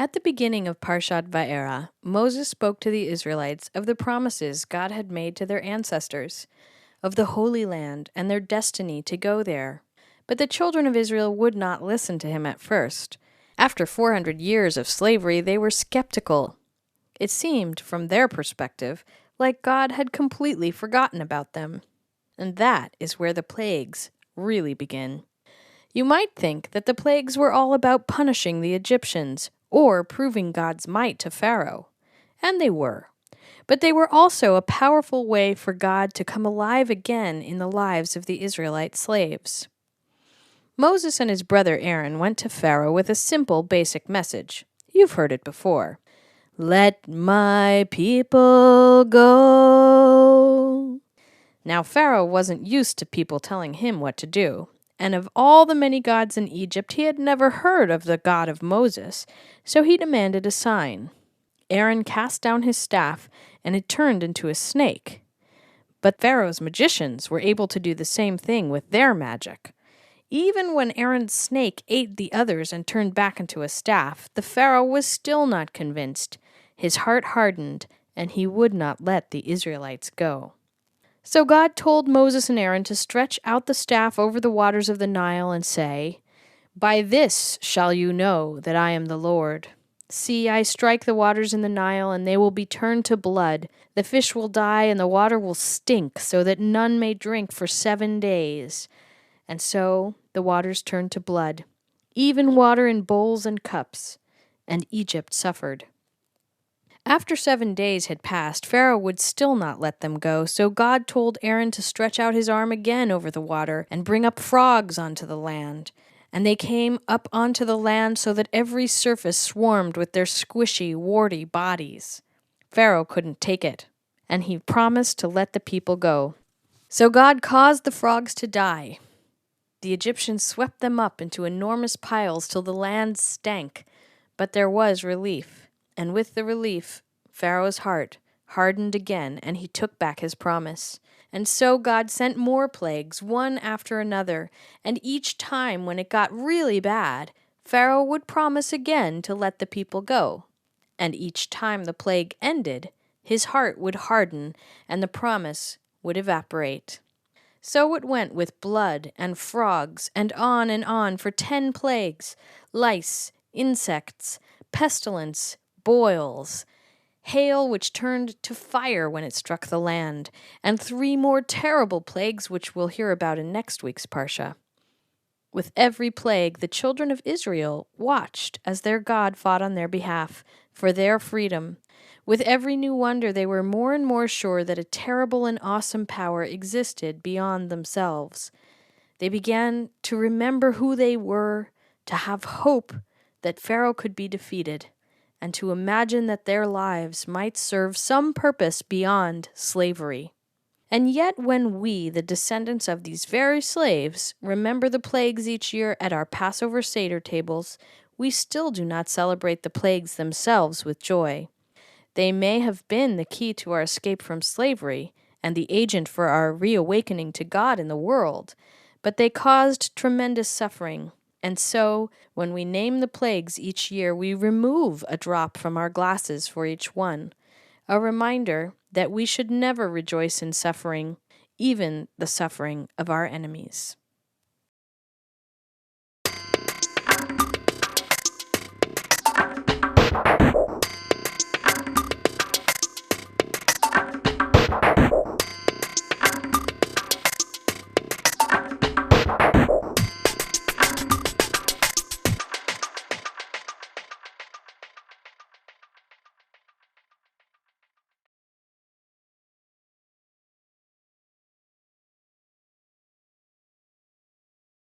At the beginning of Parshat Va'era, Moses spoke to the Israelites of the promises God had made to their ancestors, of the Holy Land and their destiny to go there. But the children of Israel would not listen to him at first. After 400 years of slavery, they were skeptical. It seemed, from their perspective, like God had completely forgotten about them. And that is where the plagues really begin. You might think that the plagues were all about punishing the Egyptians or proving God's might to Pharaoh. And they were. But they were also a powerful way for God to come alive again in the lives of the Israelite slaves. Moses and his brother Aaron went to Pharaoh with a simple, basic message. You've heard it before. Let my people go. Now Pharaoh wasn't used to people telling him what to do. And of all the many gods in Egypt, he had never heard of the God of Moses, so he demanded a sign. Aaron cast down his staff, and it turned into a snake. But Pharaoh's magicians were able to do the same thing with their magic. Even when Aaron's snake ate the others and turned back into a staff, the Pharaoh was still not convinced. His heart hardened, and he would not let the Israelites go. So God told Moses and Aaron to stretch out the staff over the waters of the Nile and say, By this shall you know that I am the Lord. See, I strike the waters in the Nile, and they will be turned to blood. The fish will die, and the water will stink, so that none may drink for 7 days. And so the waters turned to blood, even water in bowls and cups, and Egypt suffered. After 7 days had passed, Pharaoh would still not let them go, so God told Aaron to stretch out his arm again over the water and bring up frogs onto the land. And they came up onto the land so that every surface swarmed with their squishy, warty bodies. Pharaoh couldn't take it, and he promised to let the people go. So God caused the frogs to die. The Egyptians swept them up into enormous piles till the land stank, but there was relief. And with the relief, Pharaoh's heart hardened again, and he took back his promise. And so God sent more plagues, one after another, and each time when it got really bad, Pharaoh would promise again to let the people go. And each time the plague ended, his heart would harden, and the promise would evaporate. So it went with blood and frogs, and on for 10 plagues, lice, insects, pestilence, boils, hail which turned to fire when it struck the land, and 3 more terrible plagues which we'll hear about in next week's Parsha. With every plague, the children of Israel watched as their God fought on their behalf for their freedom. With every new wonder, they were more and more sure that a terrible and awesome power existed beyond themselves. They began to remember who they were, to have hope that Pharaoh could be defeated, and to imagine that their lives might serve some purpose beyond slavery. And yet when we, the descendants of these very slaves, remember the plagues each year at our Passover Seder tables, we still do not celebrate the plagues themselves with joy. They may have been the key to our escape from slavery and the agent for our reawakening to God in the world, but they caused tremendous suffering. And so, when we name the plagues each year, we remove a drop from our glasses for each one, a reminder that we should never rejoice in suffering, even the suffering of our enemies.